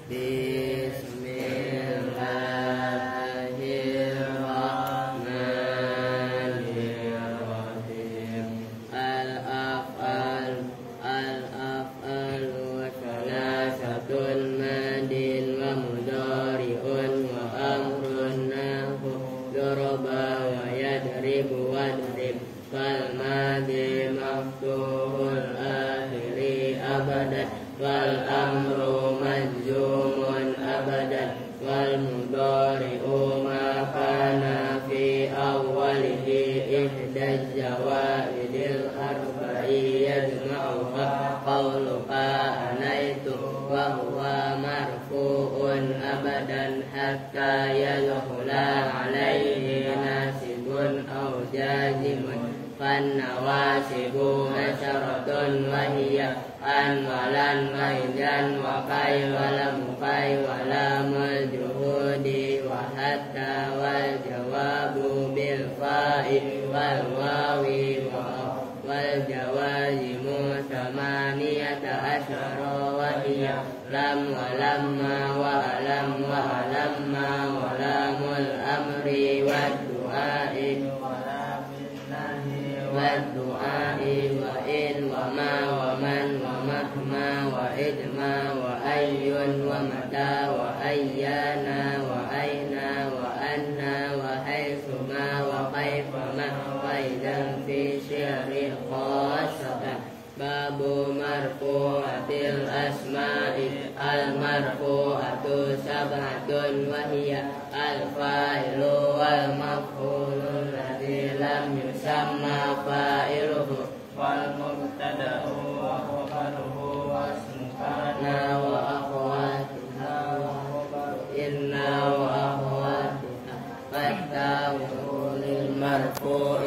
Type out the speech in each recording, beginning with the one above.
Bismillahirrahmanirrahim. Al-af'alu salasatun madin wa mudhari'un wa amrun nahu daraba wa yadribu wadrib. Fal madi maftuhul akhiri abadan wal amru majzumun abadan wal mudhari'u ma kana fi awwalihi ihdaz jawaidil arba'i yajma'uha qawluha anaitu wa huwa marfu'un abadan hatta yadkhula alayhi nasibun aw jazimun. Fannawasibu asyaratun wa hiya an walan wa idan wa kai walam kai walamul juhudi wa hatta wal jawabu bil fa'i wal wawi wal jawazimu samaniyata asyara wa hiya lam wa lamma wa alam wa alamma wa lamul amri wa du'a'i والدعاء وإن وما ومن ومهما وإدما وأي ومتى وأيانا وأين وأنا وحيثما وكيفما وإذا في شعر خاصة. باب مرفوعة الأسماء. المرفوعة سبعة وهي الفاعل والمفعول الذي لم يسمى فاعله والمبتدأ وخبره واسم كان وأخواتها وخبر إنا وأخواتها فالتاء للمرفوع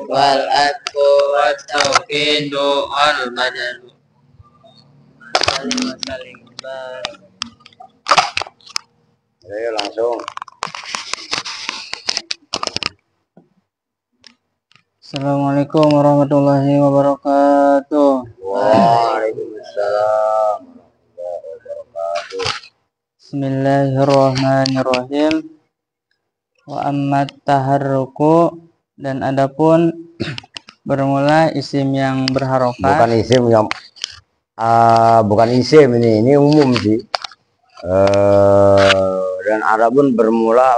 والأدب والتوكيد والبدل. Ayo langsung. Assalamualaikum warahmatullahi wabarakatuh. Waalaikumsalam warahmatullahi wabarakatuh. Bismillahirrahmanirrahim. Wa ammat taharruku, dan adapun bermula isim yang berharokat. Bukan isim yang bukan isim ini umum sih. Dan adapun bermula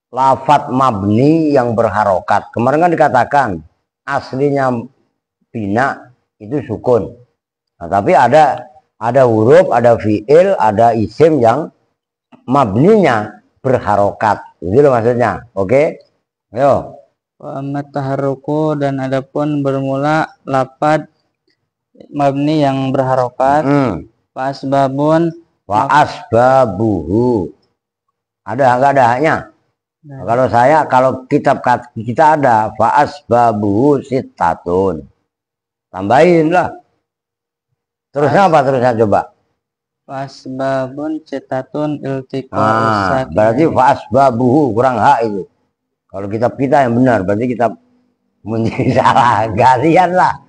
lafat mabni yang berharokat. Kemarin kan dikatakan aslinya bina itu sukun. Nah, tapi ada huruf, ada fiil, ada isim yang mabninya berharokat. Itu loh maksudnya. Oke? Ayo. Wa ammat taharruku, dan adapun bermula lafat mabni yang berharokat. Fa asbabun Wa asbabuhu. Enggak ada haknya? Nah, kalau kitab kita ada fa asbabuhu sittatun. Tambahin lah. Terusnya apa terusnya coba? fa asbabun citatun iltiqa usakin. Berarti fa asbabuhu kurang hak itu. Kalau kitab kita yang benar, berarti kitab menjadi salah. Gantian lah.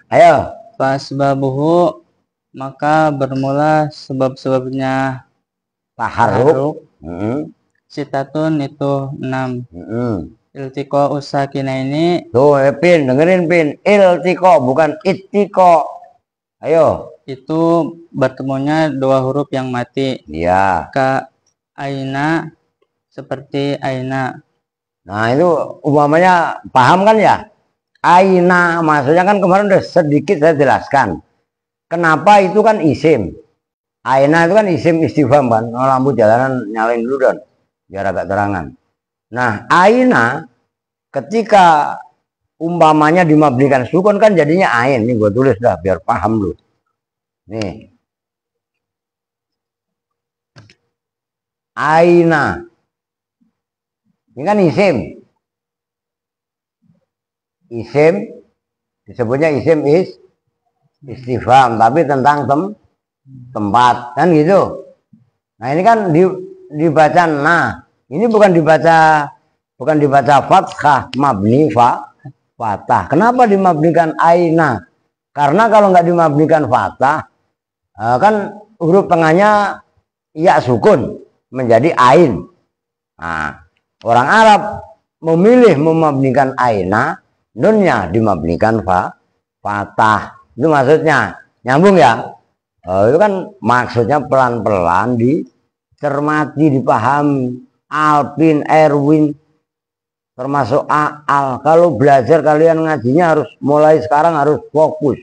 Ayo. Fa asbabuhu, maka bermula sebab-sebabnya taharruk. Sitatun itu 6. Iltiqa usakina ini. Tuh, Pin, dengerin Pin. Iltiqa bukan ittiko. Ayo. Itu bertemunya dua huruf yang mati. Iya. Ka aina, seperti aina. Nah, itu umpamanya paham kan ya? Aina maksudnya kan kemarin udah sedikit saya jelaskan. Kenapa itu kan isim? Aina itu kan isim istifham kan. Oh, lampu jalanan nyalain dulu don, biar agak terangan. Nah, aina ketika umpamanya dimabnikan sukun kan jadinya ain. Ini gue tulis dah biar paham dulu. Nih. Aina. Ini kan isim. Isim disebutnya isim istifham, tapi tentang tempat kan gitu. Nah, ini kan dibaca nah. Ini bukan dibaca fathah mabni fathah. Kenapa dimabnikan aina? Karena kalau nggak dimabnikan fathah, kan huruf tengahnya ya sukun menjadi ain. Nah, orang Arab memilih memabnikan aina, nunnya dimabnikan fathah. Itu maksudnya. Nyambung ya? Itu kan maksudnya pelan-pelan dicermati, dipahami. Alpin, Erwin, termasuk Aal. Kalau belajar kalian ngajinya harus mulai sekarang harus fokus.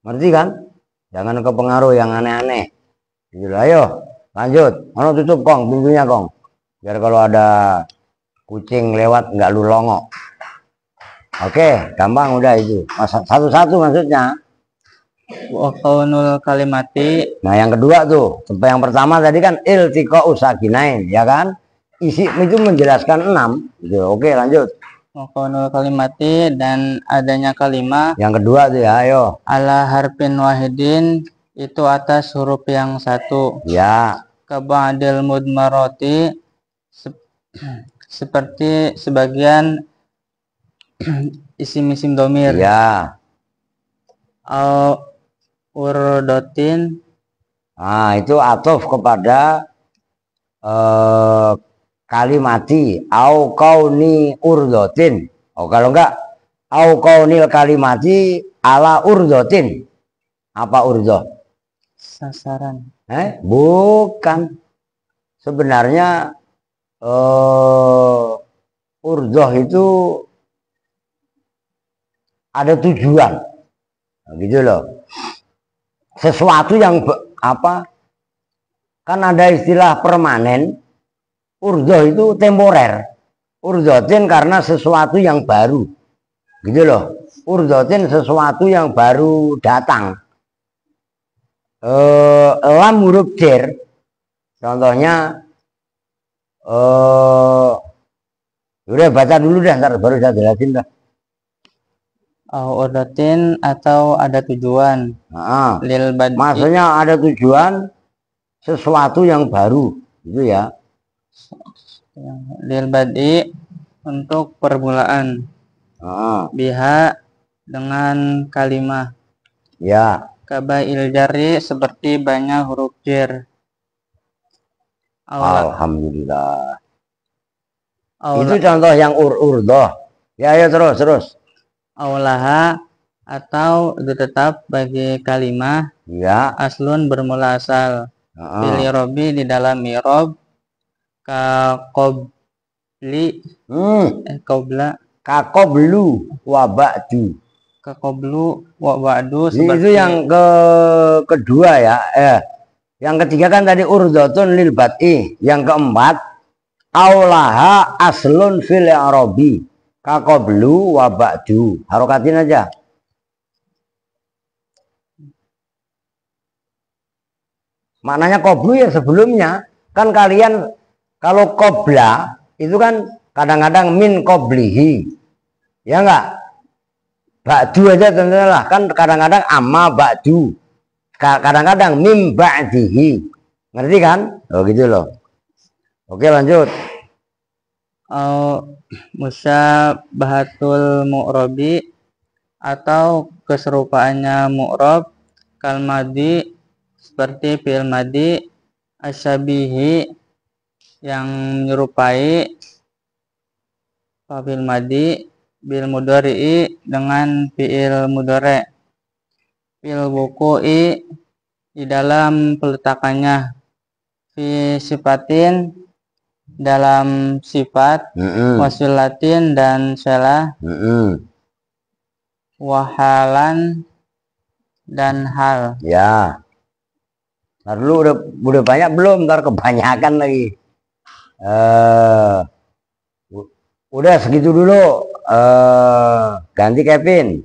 Ngerti kan? Jangan kepengaruh yang aneh-aneh. Gitu, ayo lanjut. Ono tutup kong pintunya kong. Biar kalau ada kucing lewat nggak lu longok. Oke, gampang udah itu. Satu-satu maksudnya. Wa kaunul kalimati. Nah, yang kedua tuh, yang pertama tadi kan iltiqa usakinain, ya kan? Isi itu menjelaskan 6 gitu. Oke, lanjut. Wa kaunul kalimati, dan adanya kalimah. Yang kedua tuh ya, ayo. Ala harfin wahidin, itu atas huruf yang satu. Ya. Kaba'dil mudmaroti, seperti sebagian isim-isim domir. Ya. Au urdotin. Nah, itu atof kepada kalimati au kauni urdotin. Oh, kalau enggak au kaunil kalimati ala urdotin. Apa urdoh? Sasaran. Bukan. Sebenarnya urdoh itu ada tujuan. Nah, gitu loh. Sesuatu yang apa? Kan ada istilah permanen. Urdoh itu temporer. Urdotin karena sesuatu yang baru. Gitu loh. Urdotin sesuatu yang baru datang. Lam huruf jer. Contohnya udah baca dulu dah, ntar baru saya jelasin dah. Urdotin atau ada tujuan. Lil bad'i. Maksudnya ada tujuan sesuatu yang baru, gitu ya. Lil bad'i, untuk permulaan. Biha, dengan kalimah. Ya. Kabail jari, seperti banyak huruf jer. Alhamdulillah. Itu contoh yang urdoh. Ya, ayo terus. Aulaha, atau itu tetap bagi kalimah. Ya. Aslun, bermula asal. Pilih robi, di dalam mirob. Ka qobli. Qobla. Ka qoblu wa ba'du. Ka qoblu wa ba'du. Itu yang kedua ya. Yang ketiga kan tadi urdotun lil bad'i. Yang keempat aulaha aslun fil i'rabi. Ka qoblu wa ba'du. Harokatin aja. Maknanya qoblu ya sebelumnya. Kan kalian kalau qobla itu kan kadang-kadang min qoblihi. Ya enggak? Ba'du aja tentulah. Kan kadang-kadang amma ba'du. Kadang-kadang mim ba'dihi. Ngerti kan? Oh gitu loh. Oke, lanjut. Musyabahatul mu'robi, atau keserupaannya mu'rob. Kalmadi, seperti fi'il madi. Asyabihi, yang menyerupai fi'il madi. Bil mudhari'i, dengan fi'il mudhari'. Fil buku'i, di dalam peletakannya. Fi sifatin, dalam sifat. Wasilatin, dan selah. Wahalan, dan hal. Ya. Ntar dulu udah banyak belum? Ntar kebanyakan lagi. Udah segitu dulu. Ganti Kevin.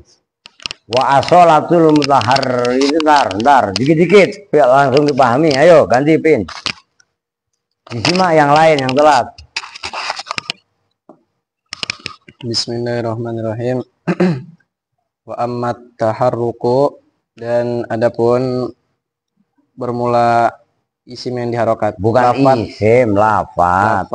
Wa asolatul mutahar itu ntar dikit-dikit biar langsung dipahami. Ayo ganti Pin. Disimak yang lain yang telat. Bismillahirrahmanirrahim. Wa ammat taharruku, dan adapun bermula isim yang diharokat. Bukan lafad, isim, lafad.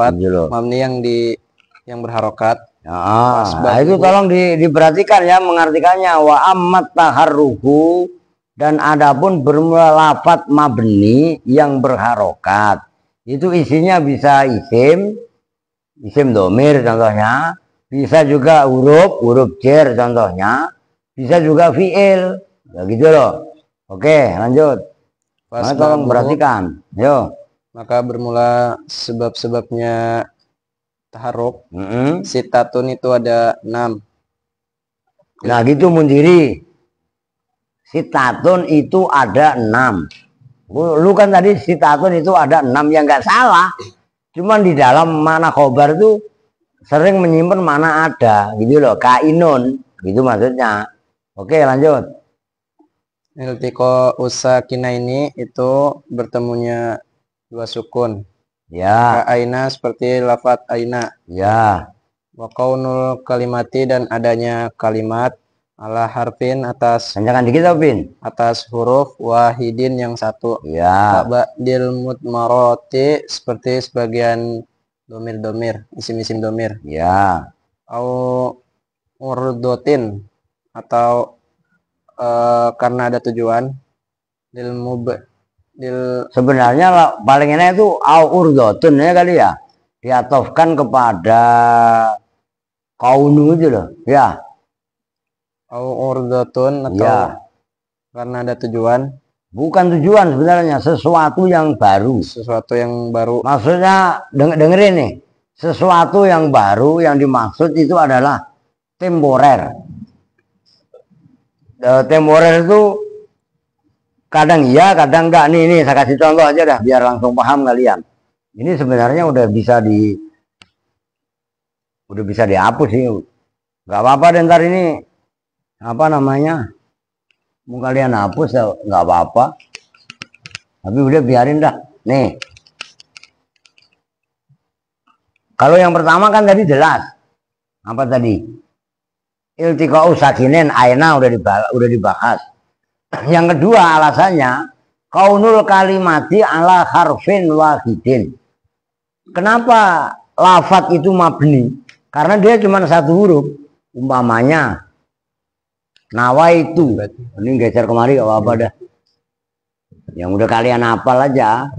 Mamni yang berharokat. Nah, itu tolong diperhatikan ya mengartikannya. Wa ammat taharruku, dan adapun bermula lafat mabni yang berharokat, itu isinya bisa isim domir contohnya, bisa juga huruf jar contohnya, bisa juga fiil, ya gitu loh. Oke, lanjut. Nah, tolong perhatikan. Yo. Maka bermula sebab-sebabnya taharuk. Sitatun itu ada 6. Nah gitu Mundiri. Sitatun itu ada 6. Lu kan tadi sitatun itu ada 6, yang nggak salah. Cuman di dalam mana khobar itu sering menyimpan mana ada, gitu loh. Kainun, gitu maksudnya. Oke, lanjut. Iltiko usakina ini itu bertemunya 2 sukun. Ya. Aina seperti lafat aina. Ya. Wa kaunul kalimati, dan adanya kalimat ala harfin atas. Kencangkan dikit Bin. Atas huruf wahidin yang satu. Ya. Ba'dil mutmaroti seperti sebagian domir-domir, isim-isim domir. Ya. Au urdotin, atau karena ada tujuan. Sebenarnya paling enak itu au urdotun ya kali ya, diatofkan kepada kaunu itu loh ya. Au urdotun, atau ya. Karena ada tujuan. Bukan tujuan sebenarnya, sesuatu yang baru. Sesuatu yang baru. Maksudnya dengerin nih, sesuatu yang baru yang dimaksud itu adalah temporer. Temporer itu kadang iya, kadang enggak. Nih saya kasih contoh aja dah biar langsung paham kalian. Ini sebenarnya udah bisa dihapus sih. Nggak apa-apa deh, ntar ini apa namanya? Mau kalian hapus ya nggak apa-apa. Tapi udah biarin dah. Nih. Kalau yang pertama kan tadi jelas. Apa tadi? Iltiqa'u sakinin aina udah dibahas. Yang kedua alasannya kaunul kalimati ala harfin wahidin. Kenapa lafat itu mabni? Karena dia cuma satu huruf. Umpamanya nawaitu. Ini geser kemari gak apa-apa dah. Yang udah kalian hafal aja.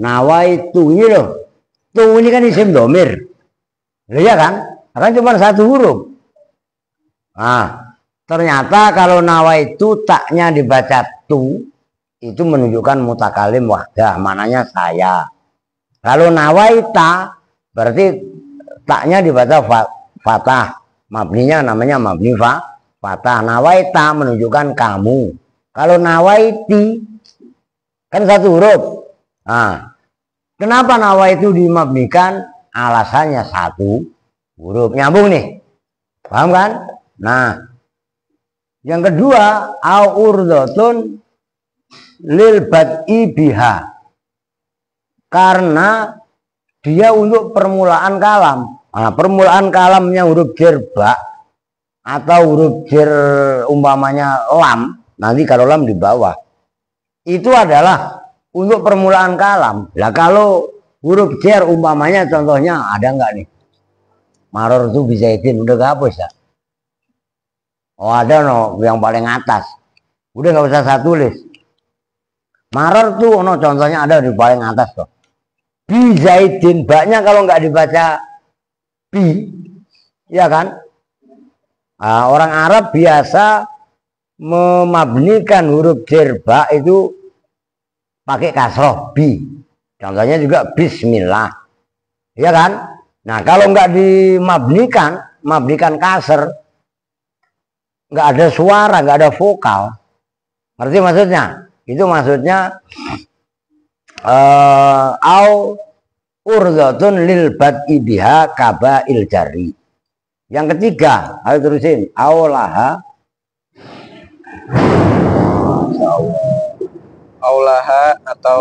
Nawaitu ini loh. Tuh ini kan isim domir. Iya kan? Karena cuma satu huruf. Nah, ternyata kalau nawaitu taknya dibaca tu, itu menunjukkan mutakalim wahdah, mananya saya. Kalau nawaita berarti taknya dibaca fatah, mabninya namanya mabni fatah. Nawaita menunjukkan kamu. Kalau nawaiti kan satu huruf. Nah, kenapa nawaitu dimabnikan? Alasannya satu huruf. Nyambung nih, paham kan? Nah, yang kedua, au urdotun lil bad'i biha, karena dia untuk permulaan kalam. Nah, permulaan kalamnya huruf jar ba atau huruf jar umpamanya lam, nanti kalau lam di bawah, itu adalah untuk permulaan kalam. Lah kalau huruf jar umpamanya contohnya ada nggak nih? Maror tuh bisa izin udah kehapus ya? Oh ada no, yang paling atas. Udah nggak usah saya tulis. Maror tuh no, contohnya ada di paling atas tuh. Bi zaidin, baknya kalau nggak dibaca bi, ya kan? Nah, orang Arab biasa memabnikan huruf jar ba itu pakai kasroh bi. Contohnya juga bismillah, ya kan? Nah kalau nggak mabnikan kasr, nggak ada suara, nggak ada vokal. Ngerti maksudnya? Itu maksudnya au urdotun lil bad'i biha kaba'il jari. Yang ketiga, ayo terusin. Aulaha atau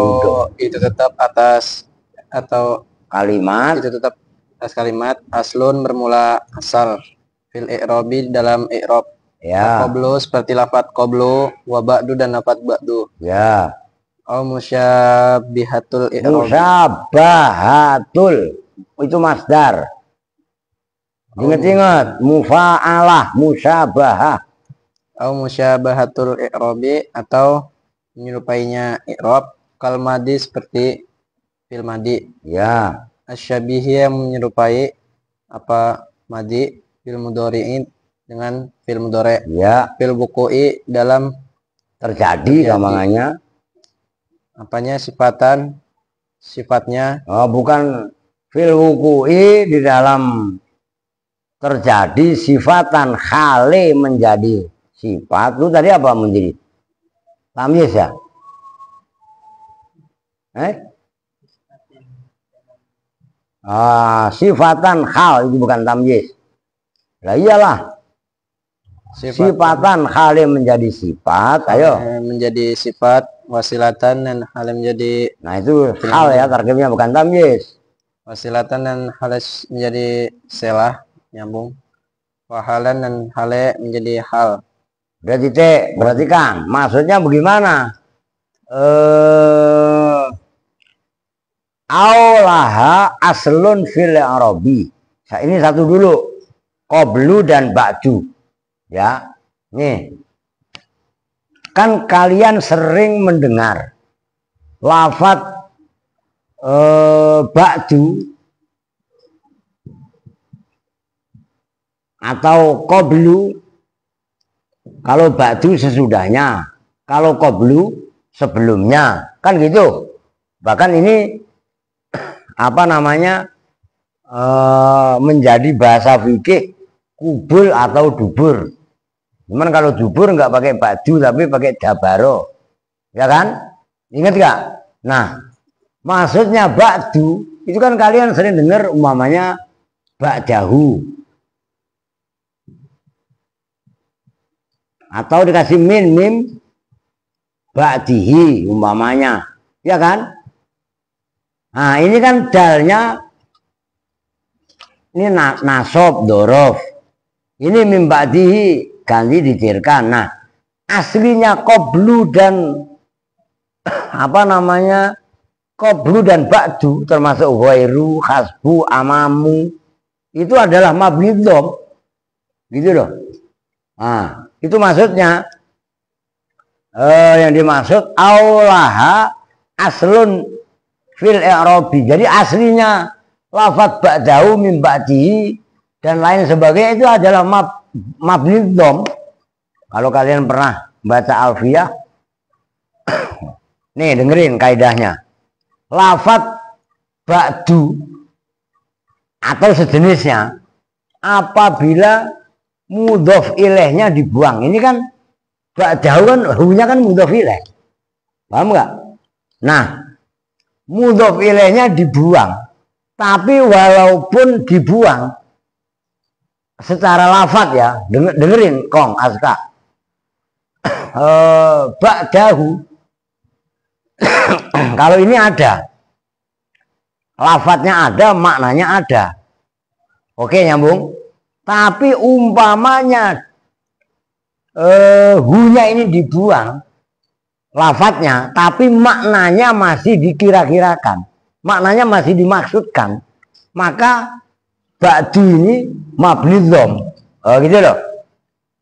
itu tetap atas, atau kalimat itu tetap atas kalimat. Aslun bermula asal, fil i'robi dalam i'rob. ya. Qoblu seperti lafat qoblu, wa ba'du dan lafat ba'du. Ya. Au musyabbihatul i'robi. Musyabahatul itu masdar. Ingat-ingat, mufa'alah, musyabahah. Au musyabahatul i'rabi atau menyerupainya i'rab kal madi seperti fil madi. Ya, Asyabihi yang menyerupai apa madi fil mudhari'in dengan fil mudhari'. ya, Fil buku'i dalam terjadi gamangannya. apanya sifatnya Oh, bukan fil wuku'i di dalam terjadi sifatan khale menjadi sifat. Lu tadi apa menjadi? Tamyiz ya? Sifatan hal itu bukan tamyiz. Lah iyalah. Sifatan khale menjadi sifat. Ayo. menjadi sifat wasilatan dan hal menjadi Nah itu hal ya, tarkibnya bukan tamyiz. wasilatan dan hal menjadi selah nyambung. Wahalan dan hale menjadi hal. Berarti Kang, maksudnya bagaimana? Aulaha aslun fil arabi. Nah, ini satu dulu. Qablu dan ba'du. Ya. Nih. Kan kalian sering mendengar lafaz ba'du atau qablu. Kalau ba'du sesudahnya, kalau qablu sebelumnya, kan gitu. Bahkan ini apa namanya menjadi bahasa fikih kubul atau dubur. Cuman kalau dubur nggak pakai ba'du tapi pakai dabaro, ya kan? Ingat nggak? Nah, maksudnya ba'du itu kan kalian sering dengar umpamanya ba'dahu. Atau dikasih mim ba'dihi umpamanya, ya kan? Nah ini kan dalnya ini nasob dorof, ini mim ba'dihi ganti ditirkan. Nah aslinya qablu dan apa namanya qablu dan ba'du termasuk ghairu, hasbu, amamu itu adalah mabni dhom, gitu loh. Nah itu maksudnya yang dimaksud aulaha aslun fil i'rabi. Jadi aslinya lafaz ba'dahu min ba'dihi dan lain sebagainya itu adalah mabni dhom. Kalau kalian pernah baca alfiyah nih dengerin kaidahnya. Lafaz ba'du atau sejenisnya apabila mudhof ilaihnya dibuang. Ini kan ba'dahu kan hunya kan mudhof ilaih. Paham nggak? Nah, mudhof ilaihnya dibuang. Tapi walaupun dibuang secara lafaz ya, dengerin Kong Aska. Ba'dahu kalau ini ada. Lafadznya ada, maknanya ada. Oke, nyambung? Tapi umpamanya hunya ini dibuang lafadznya, tapi maknanya masih dikira-kirakan, maknanya masih dimaksudkan, maka ba'du ini mabni dhom, gitu loh.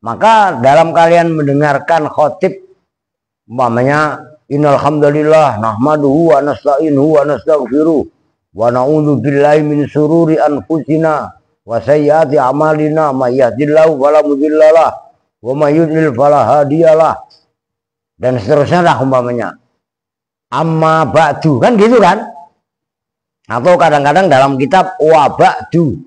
Maka dalam kalian mendengarkan khotib umpamanya innal hamdalillah nahmaduhu wa nasta'inuhu wa nastaghfiruh wa na'udzu billahi min syururi anfusina wa sayyiati a'malina may yahdihillahu fala mudhillalah wa may yudlil fala hadiyalah dan seterusnya lah umpamanya. Amma ba'du kan gitu kan? Atau kadang-kadang dalam kitab wa ba'du.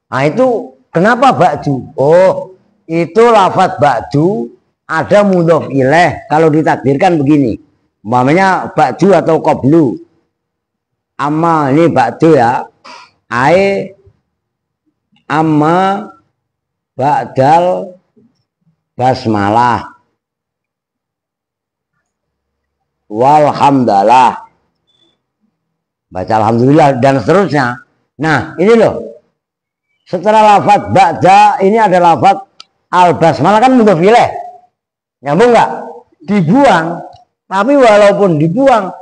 Nah itu kenapa ba'du? Oh, itu lafaz ba'du ada mudhof ilaih kalau ditakdirkan begini. Umpamanya ba'du atau qablu. Amma ini ba'du ya. Amma ba'dal basmalah walhamdalah, baca alhamdulillah dan seterusnya. Nah ini loh, setelah lafaz ba'da ini ada lafaz al basmalah kan mudhof ilaih, nyambung nggak? Dibuang, tapi walaupun dibuang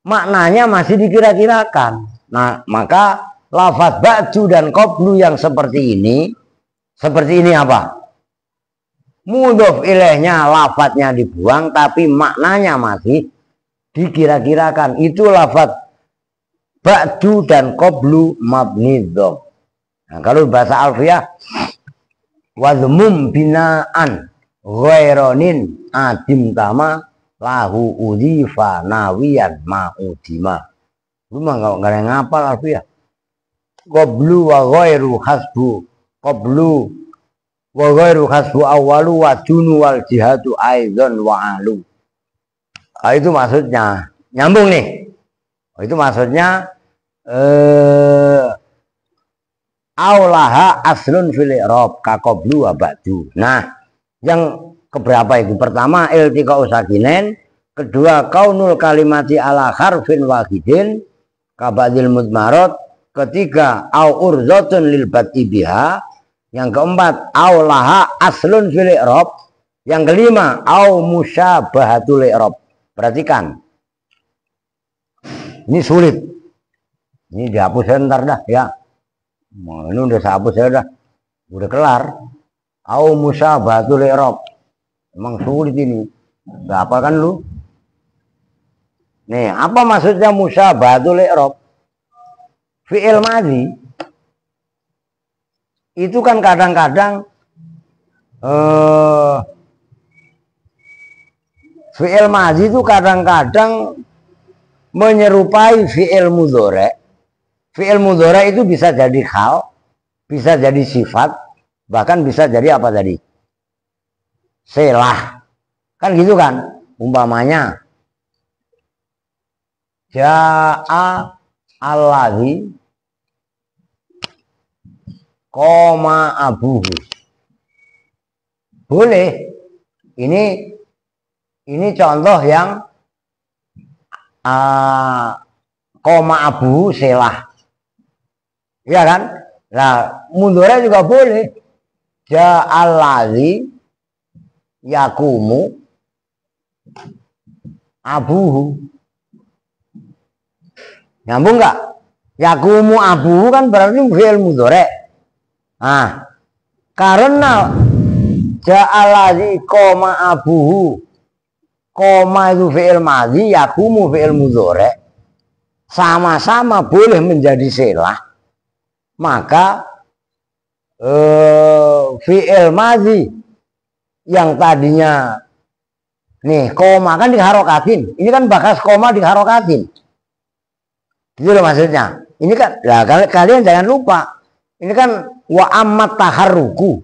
maknanya masih dikira-kirakan. Nah maka lafaz ba'du dan qablu yang seperti ini apa? Mudhof ilaihnya lafadznya dibuang tapi maknanya masih dikira-kirakan. Itu lafaz ba'du dan qablu mabni dhom. Nah, kalau bahasa alfiah wadhmum binaan ghaironin adim tama lahu udhifa nawiyan ma'udima. Lu mah nggak ada yang ngapal alfiah. Qablu wa ghairu hasbu qablu wa ghairu hasbu awalu wa dunu wal jihadu aidon wa alu. Itu maksudnya nyambung nih. Itu maksudnya aulaha aslun fil i'rab ka qablu wa ba'du. Nah, yang keberapa itu? Pertama iltiqa'u sakinen, kedua kaunul kalimati ala harfin wahidin ka ba'dil mudmarat, ketiga au urzatun lil bad'i biha, yang keempat aulaha aslun fil i'rab, yang kelima au musyabahatul i'rab. Perhatikan. Ini sulit. Ini dihapus ntar dah ya. Ini udah saya hapus ya udah kelar. Au musyabahatul i'rab. Emang sulit ini. Gak apa kan lu? Nih, apa maksudnya musyabahatul i'rab? Fi'il madhi itu kan kadang-kadang fi'il madhi itu kadang-kadang menyerupai fi'il mudhari'. Fi'il mudhari' itu bisa jadi hal, bisa jadi sifat, bahkan bisa jadi apa tadi? Selah. Kan gitu kan? Umpamanya ja'a alladhi koma abuhu. Boleh. Ini contoh yang koma abuhu selah. Iya kan? Nah, mudhari' juga boleh. Ja'alladzi yakumu abuhu. Nyambung nggak? Yakumu abuhu kan berarti fi'il mudhari'. Nah, karena ja'alladzi koma abuhu, koma itu fi'il madhi, yakumu fi'il mudhari', sama-sama boleh menjadi selah. Maka fi'il madhi yang tadinya nih koma kan diharokatin, ini kan bakas koma diharokatin, gitu loh maksudnya. Ini kan, nah, kalian jangan lupa, ini kan wa ammat taharruku,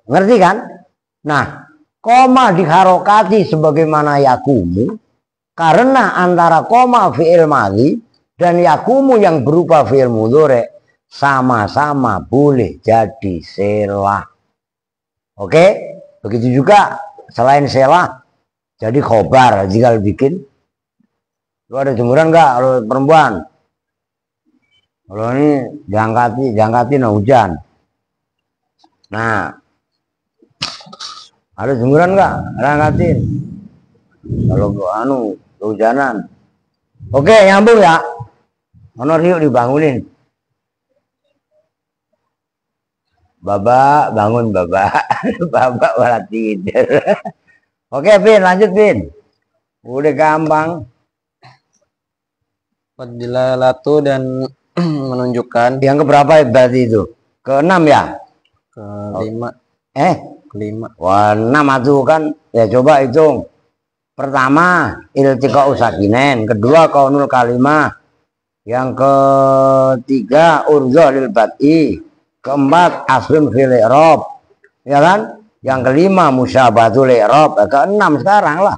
ngerti kan? Nah, koma diharokati sebagaimana yakumu karena antara koma fi'il madhi dan yakumu yang berupa fi'il mudhari' sama-sama boleh jadi selah. Oke, begitu juga selain selah jadi khobar jika bikin. Lu ada jemuran nggak kalau perempuan? Kalau ini diangkatin hujan. Nah, ada jemuran nggak? Angkatin. Kalau kehujanan. Oke, nyambung ya. Honor yuk dibangunin. Babak, bangun babak. Babak malah tidur. Oke, Pin, lanjut Pin. Udah gampang. Fadilalatu dan menunjukkan. Yang keberapa berarti itu? Keenam ya? Kelima. Kelima. Wah, 6 itu kan. Ya coba hitung. Pertama, iltiqa'u sakinen. Kedua, kaunul kalimah. Yang ketiga, urzah lil bad'i. Keempat, aslun fil i'rab. Ya kan? Yang kelima, musyabahatul i'rab. Keenam sekarang lah.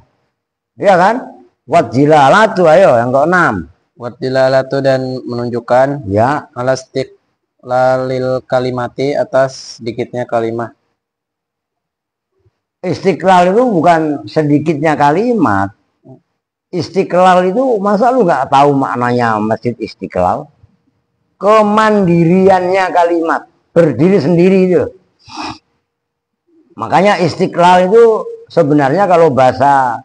Ya kan? Wadilalatu, ayo yang keenam. Wadilalatu dan menunjukkan. Ya. Alastik lalil kalimati atas sedikitnya kalimat. Istiqlal itu bukan sedikitnya kalimat. Istiqlal itu masa lu nggak tahu maknanya masjid Istiqlal? Kemandiriannya kalimat, berdiri sendiri itu. Makanya Istiqlal itu sebenarnya kalau bahasa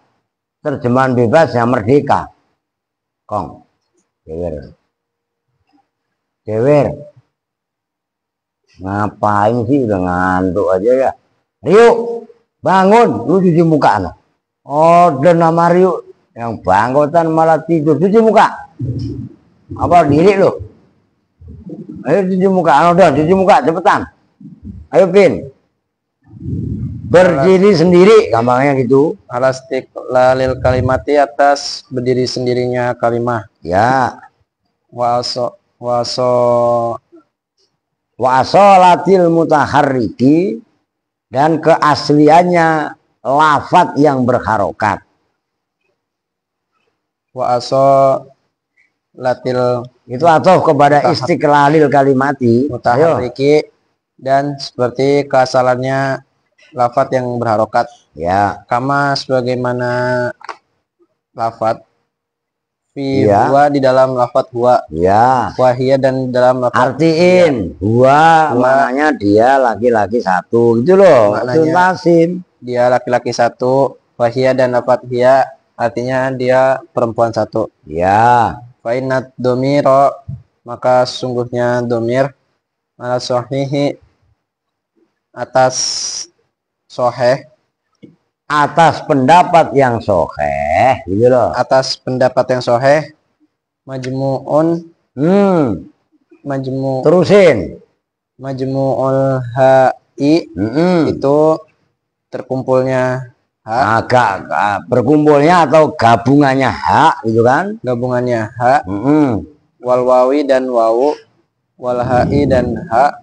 terjemahan bebas ya merdeka. Kong. Dewer. Ngapain sih, udah ngantuk aja ya. Rio, bangun, lu cuci muka no. Order nama Rio, yang bangkotan malah tidur, cuci muka. Apa diri lu? Ayo cuci muka, udah cuci muka cepetan. Ayo Pin. Berdiri sendiri, gampangnya gitu. Alastiklalil kalimati, atas berdiri sendirinya kalimah. Ya. Waso Wasolatil mutaharriki, dan keasliannya lafat yang berharokat. latil Itu atau kepada istiqlalil kalimati mutaharriki, dan seperti keasalannya lafat yang berharokat. Ya. Kama sebagaimana lafat fi Ya. huwa, di dalam lafat huwa. Ya. Wahia, dan dalam lafat Artiin huwa maknanya dia laki-laki satu gitu loh. Maknanya Lasim. dia laki-laki satu. Wahia, dan lafat hiya artinya dia perempuan satu. Ya. Fa'inat domiro, maka sungguhnya domir ala sohihi, atas soheh, Atas pendapat yang soheh gitu loh. atas pendapat yang soheh, majmu'un, Terusin. majmu'ul ha'i, itu terkumpulnya ha, Agak berkumpulnya atau gabungannya hak gitu kan. gabungannya ha, Mm-mm. wal wawi dan wawu, wal ha'i dan ha,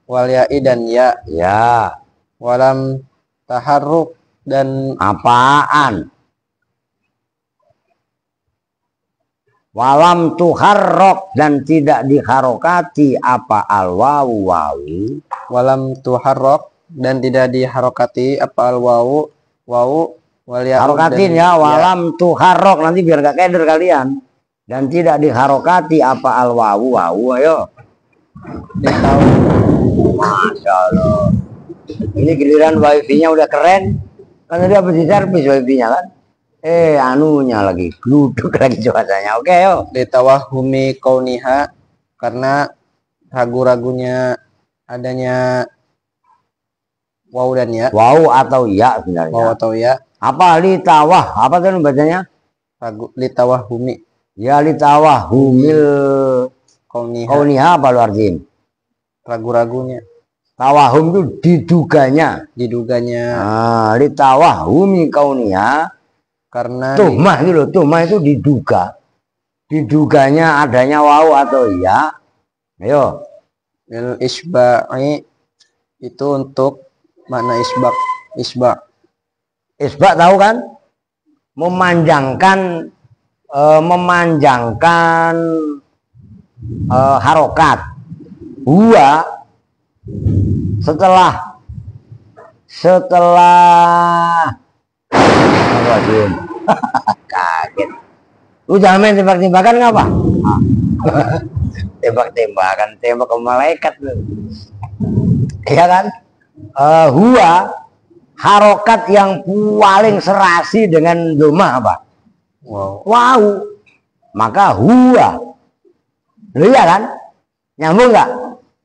wal ya'i dan ya, Ya. walam taharruk, dan Apaan? Walam tuharrok, dan tidak diharokati apa al wawu wawu. walam tuharrok, dan tidak diharokati apa al wawu wawu, wal ya'u, Harokatin dan ya, walam tuharrok, nanti biar gak keder kalian. Dan tidak diharokati apa al wawu wawu. Ayo. ditahu. Masya Allah. Ini giliran wifi-nya udah keren. Kan tadi habis di servis wifi-nya kan. Anunya lagi gluduk lagi cuacanya. Oke, yuk. Ditawahumi kauniha, karena ragu-ragunya adanya waw dan ya. Wow atau ya sebenarnya. Waw atau ya. Apa litawah? Apa tuh bacanya? Ragu, litawahumi Ya litawah humil kauniha, kauniha apa lu artiin? ragu-ragunya, Tawahum itu diduganya. diduganya. Litawahumi kauniha. Karena Tuhmah itu loh, tuhmah itu diduga. Diduganya adanya waw atau ya. Ayo. lil isba'i, itu untuk makna isbak. Isbak tahu kan? Memanjangkan harokat. Huwa setelah kaget. Lu jangan main tembak-tembakan ngapa? Tembak-tembakan, tembak ke malaikat lu. Iya kan? Huwa harokat yang paling serasi dengan doma apa? Wow. Maka huwa. Iya kan? Nyambung nggak?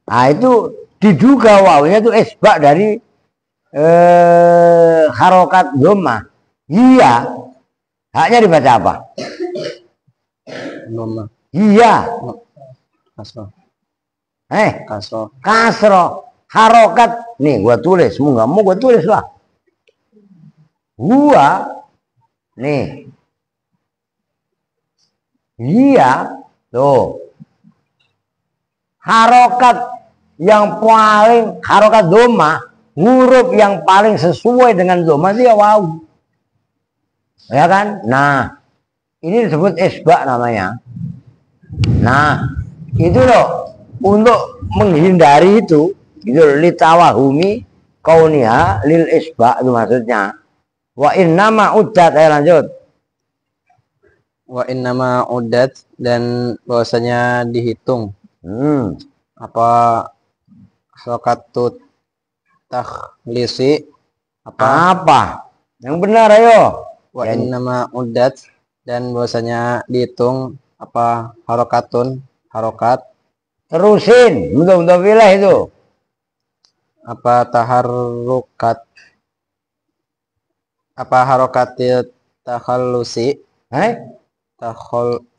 Nah itu diduga wawnya itu isbak dari harokat doma. Iya. Haknya dibaca apa? Doma. Iya. Kasroh. Kasroh. Kasroh. Harokat. Nih gua tulis. Mau gua tulis lah. Huwa. Nih. Iya. Tuh. Harokat yang paling, harokat doma, huruf yang paling sesuai dengan doma itu ya waw. Ya kan? Nah, ini disebut isbak namanya. Nah, itu loh, untuk menghindari itu, gitu, litawahumi kauniha lil isbak itu maksudnya. Wa innama uddat, lanjut. Wa innama uddat, dan bahwasanya dihitung. Apa sokatut takhlisi, apa yang benar, ayo. Wa innama uddat, dan bahwasanya dihitung apa harokatun, harokat Terusin, untuk wilayah itu. Apa harokatil takhallusi?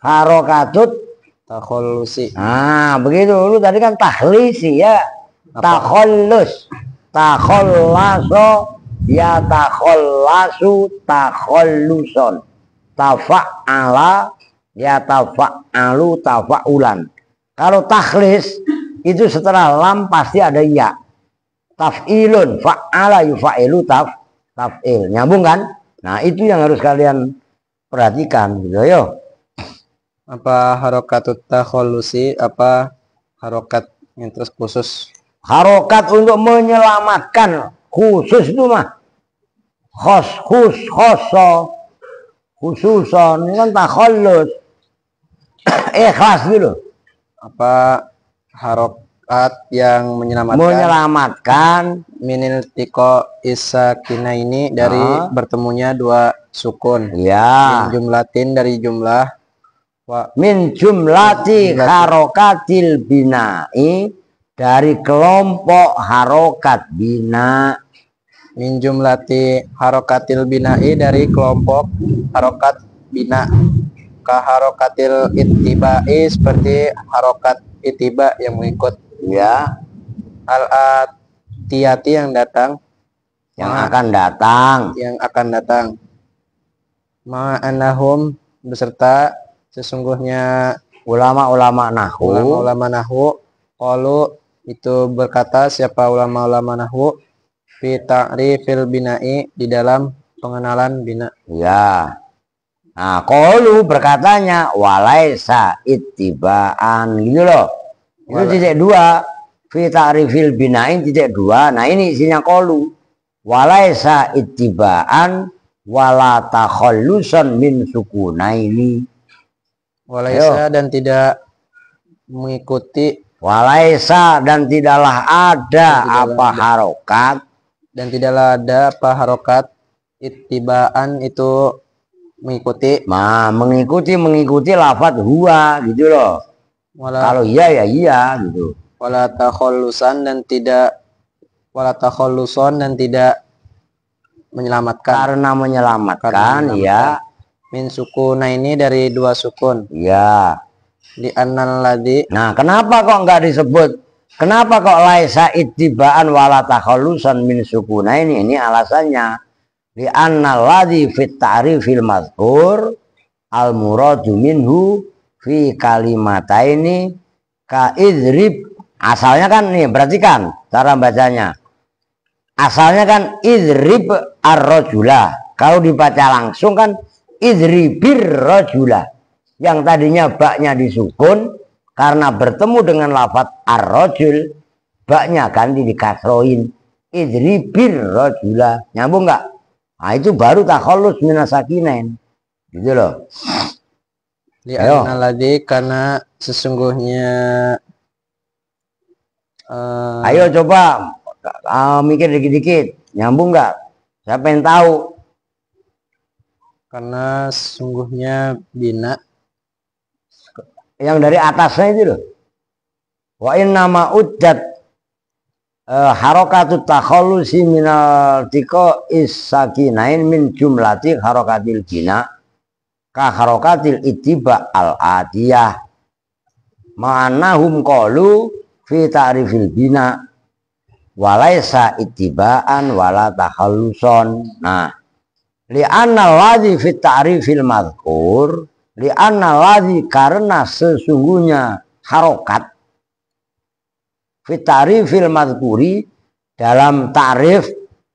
Harokatut. Takhallusi. Nah, begitu. Lu tadi kan tahlisi ya. Takhallus. Takhallaso ya takhallasu takhalluson. Tafa'ala ya tafa'alu tafa'ulan. Kalau takhlis itu setelah lam pasti ada ya. Taf'ilun, fa'ala yufa'ilu taf'il. Nyambung kan? Nah, itu yang harus kalian perhatikan gitu yo. Apa harokatut takhallusi? Apa harokat yang terus khusus? Harokat untuk menyelamatkan, khusus itu mah khususon, ini kan takhallus. Ikhlas gitu. Apa harokat yang menyelamatkan minil tiko isakina ini dari bertemunya dua sukun ya. Min jumlatin dari jumlah min jumlati harokatil bina'i dari kelompok harokat bina. Min jumlati harokatil bina'i dari kelompok harokat bina. Harokatil ittiba'i seperti harokat ittiba yang mengikut ya. Al-atiyati yang datang, yang akan datang. Ma'anahum beserta sesungguhnya ulama-ulama nahwu qalu itu berkata siapa ulama-ulama nahwu fi ta'rifil bina'i di dalam pengenalan bina. Ya. Nah, qalu berkatanya walaisa ittibaan gitu loh. Itu titik 2. Fi ta'rifil bina'in titik 2. Nah, ini isinya qalu. Walaisa ittibaan wala takhallusan min sukunaini. Walaisa dan tidak mengikuti. Walaisa dan tidaklah ada apa harokat. Dan tidaklah ada apa harokat. Ittibaan itu mengikuti. Nah, mengikuti lafadz huwa gitu loh. Kalau iya ya iya gitu. Wala takhallusan dan tidak menyelamatkan. Karena menyelamatkan ya. Min sukuna ini dari dua sukun. Ya. Di annal ladzi. Nah, kenapa kok enggak disebut? Kenapa kok laisa ittibaan wala takhallusan min sukuna ini? Ini alasannya. Di annal ladzi fit ta'rifil mazkur al muradu minhu fi kalimataini ka idrib. Asalnya kan nih, perhatikan cara bacanya. Asalnya kan idrib ar-rajula. Kalau dibaca langsung kan idribir rajula. Yang tadinya baknya disukun karena bertemu dengan lafaz ar-rajul, baknya ganti dikasroin. Idribir rajula. Nyambung enggak? Nah, itu baru takhallus minasakinain. Gitu loh. Li'annaladzi karena sesungguhnya ayo coba mikir dikit-dikit. Nyambung enggak? Saya pengen tahu. Karena sesungguhnya bina yang dari atasnya itu loh. Wa inna ma uddat harokatut takhallusi minal tiko is-sakinain min jumlati harokatil bina ka harokatil ittiba al-adiyah ma'anahum qalu fi ta'rifil bina walaisa ittibaan wala takhalluson. Nah, li'anna ladzi fi ta'rifil mazkur li'anna ladzi karena sesungguhnya harokat fi ta'rifil mazkuri dalam ta'rif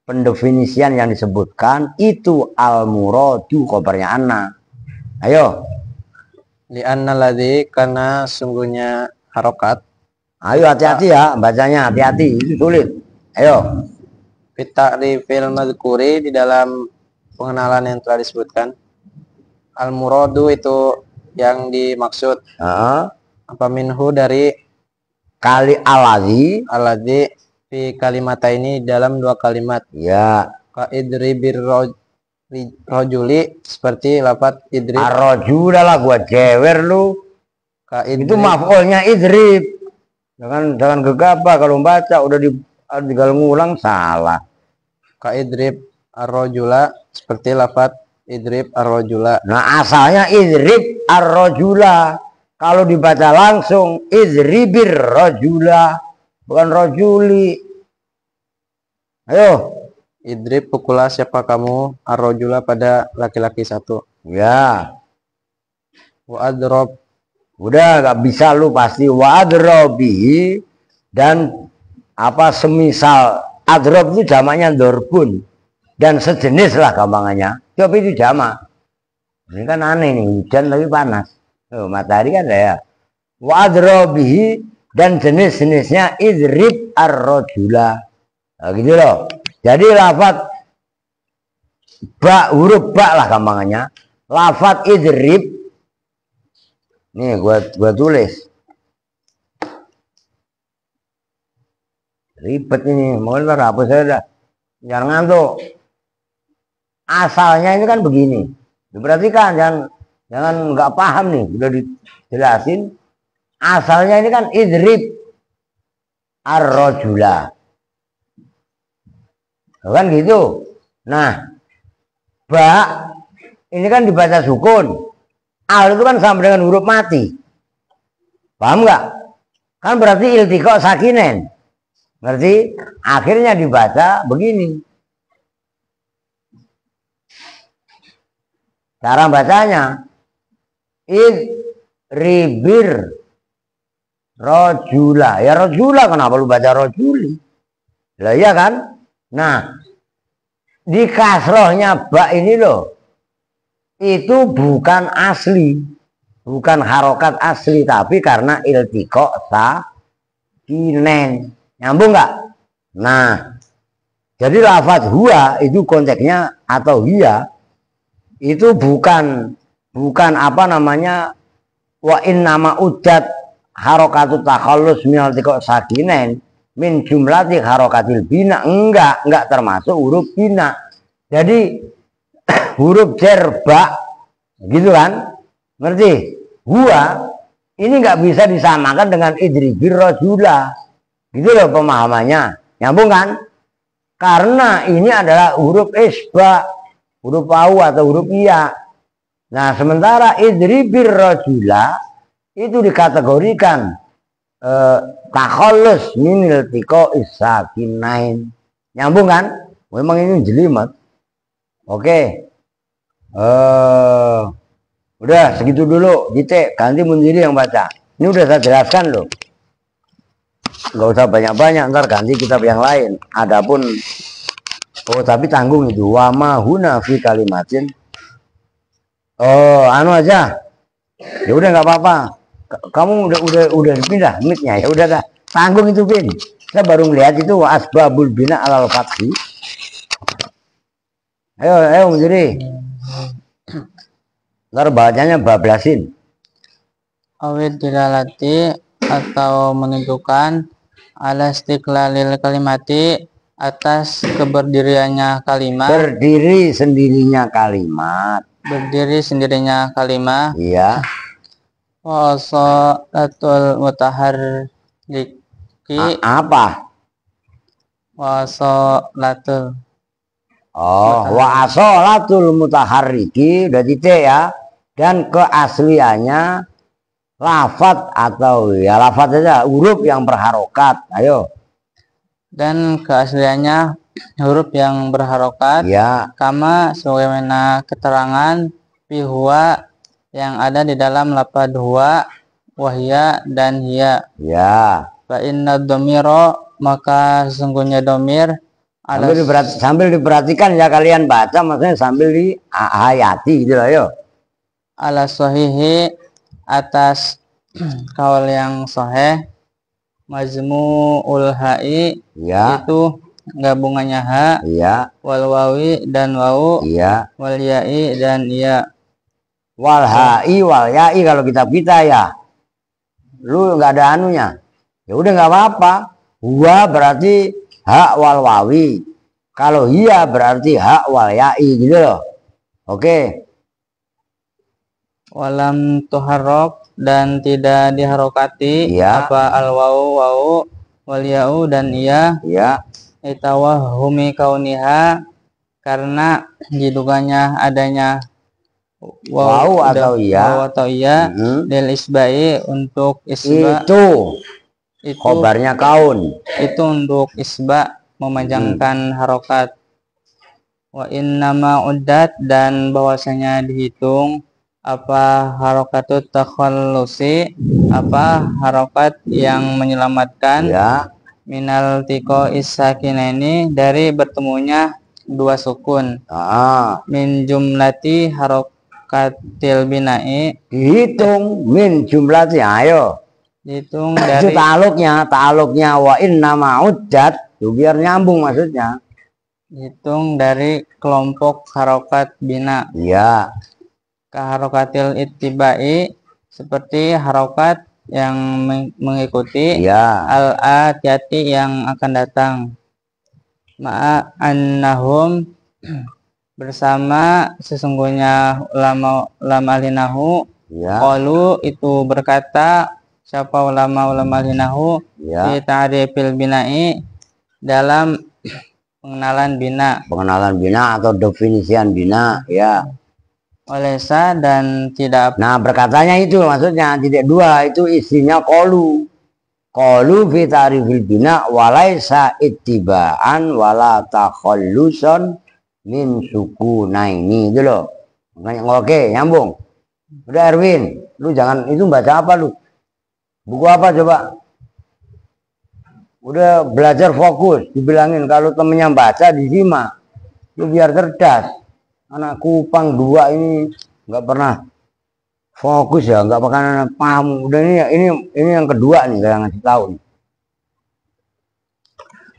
pendefinisian yang disebutkan itu al-muradu khabarnya anna. Ayo. Li'anna ladzi karena sungguhnya harokat. Ayo hati-hati ya bacanya, hati-hati itu sulit. Ayo. Fi ta'rifil mazkuri di dalam pengenalan yang telah disebutkan. Al-muradu itu yang dimaksud. Apa minhu dari kali aladzi fi kalimata ini dalam dua kalimat. Ya. Ka idribir rajuli seperti lafaz idrib. Ar-rajula lah gua jewer lu. Itu maf'ulnya idrib. Jangan gegabah kalau baca udah tinggal ngulang salah. Ka idrib ar-rajula, seperti lafaz idrib ar-rajula. Nah, asalnya idrib ar-rajula. Kalau dibaca langsung idribir rajula, bukan rajuli. Ayo. Idrib, pukullah siapa kamu, ar-rajula, pada laki-laki satu. Ya. Wa adrob, Udah gak bisa lu pasti. Wa adrobihi, dan apa semisal adrob itu jamaknya dorbun dan sejenis lah gampangannya. Coba itu jamak. Ini kan aneh nih, hujan tapi panas. Oh, matahari kan ada ya. Wa adrobihi, dan jenis-jenisnya idrib ar-rajula. Nah, gitu loh. Jadi lafaz ba, huruf ba lah gampangannya. Lafaz idrib. Nih gua tulis. Ribet ini, mau hapus saya dah. Jangan ngantuk. Asalnya ini kan begini. Diperhatikan, jangan nggak paham nih, udah dijelasin. Asalnya ini kan idrib ar-rajula. Kan gitu. Nah, ba ini kan dibaca sukun. Al itu kan sama dengan huruf mati. Paham nggak? Kan berarti iltiqa sakinen. Ngerti? Akhirnya dibaca begini. Cara bacanya idribir rajula. Ya rajula, kenapa lu baca rajuli? Lah iya kan? Nah, di kasrohnya ba ini loh, itu bukan asli, bukan harokat asli, tapi karena iltiqa sakinen. Nyambung nggak? Nah, jadi lafaz huwa itu konteksnya, atau hiya itu bukan apa namanya, wa in nama ujat harokatut takhallus minal iltiqa sakinen min jumlati harokatil bina. Enggak termasuk huruf bina. Jadi huruf jerba gitu kan, ngerti? Huwa ini nggak bisa disamakan dengan idribir rajula, gitu loh pemahamannya. Nyambung kan? Karena ini adalah huruf isba, huruf au atau huruf iya. Nah, sementara idribir rajula itu dikategorikan takhallus min iltiqa sakinain. Nyambung kan? Memang ini jelimet. Oke. Udah segitu dulu. Jite, ganti Munziri yang baca. Ini udah saya jelaskan loh. Nggak usah banyak-banyak, ntar ganti kitab yang lain. Adapun tapi tanggung itu wama huna fi kalimatin. Anu aja. Ya udah nggak apa-apa. Kamu udah pindah mic-nya, ya udah dah. Tanggung itu Bin. Saya baru ngeliat itu asbabul bina alal fathi. Ayo Munziri. Ntar bacanya bablasin. Awid dilalati, atau menunjukkan ala istiqlalil kalimati, atas keberdiriannya kalimat. Berdiri sendirinya kalimat. Berdiri sendirinya kalimat. Iya. Wasolatul mutaharriki. Apa? Wasolatul. Wa asolatul mutaharriki, udah titik ya. Dan keasliannya lafat, atau ya lafat saja, huruf yang berharokat. Ayo. Dan keasliannya huruf yang berharokat. Ya. Kama sebagaimana keterangan huwa yang ada di dalam lafaz huwa, wahya dan hiya. Ya. Fa inna dhamira, maka sesungguhnya domir. Sambil diperhatikan ya kalian baca, maksudnya sambil dihayati gitu loh. Ayo. Ala sahihi, atas kaul yang sahih, majmu'ul ha'i, ya, itu gabungannya ha, ya, wal wawi dan wau, ya, wal ya'i dan ya. Wal ha'i wal ya'i kalau kita ya. Lu nggak ada anunya. Ya udah nggak apa-apa. Huwa berarti hak wal wawi. Kalau iya berarti hak wal ya'i gitu loh. Oke. Walam tuharrok dan tidak diharokati ya. Apa al-wawu wal ya'u dan iya ya. Itawahumi kauniha karena diduganya adanya wawu atau iya del isba'i untuk isba itu khobarnya kaun itu untuk isba memanjangkan harokat. Wa innama uddat dan bahwasanya dihitung apa harokatut takhallusi apa harokat yang menyelamatkan ya. Minal tiko isakinaini dari bertemunya dua sukun. Min jumlati harokatil bina'i dihitung min jumlati ayo dihitung dari ta'aluknya wa inna ma'uddat biar nyambung maksudnya dihitung dari kelompok harokat bina ya. Kaharokatil ittibai seperti harokat yang mengikuti ya. al-atiyati yang akan datang ma'a annahum bersama sesungguhnya ulama alinahu ya. qalu itu berkata siapa ulama alinahu ya. fi ta'rifil bina'i dalam pengenalan bina atau definisian bina ya. Olesa dan tidak. Nah berkatanya itu maksudnya tidak dua itu isinya qalu fi ta'rifil bina walaisa ittiba'an wala takhallusan min sukunaini itu loh. Oke nyambung. Udah Erwin, lu jangan itu baca apa lu? Buku apa coba? Udah belajar fokus, dibilangin kalau temennya baca disimak. Lu biar cerdas. Anak Kupang 2 ini nggak pernah fokus ya, nggak bakalan paham. Udah ini yang kedua nih saya ngasih tahu.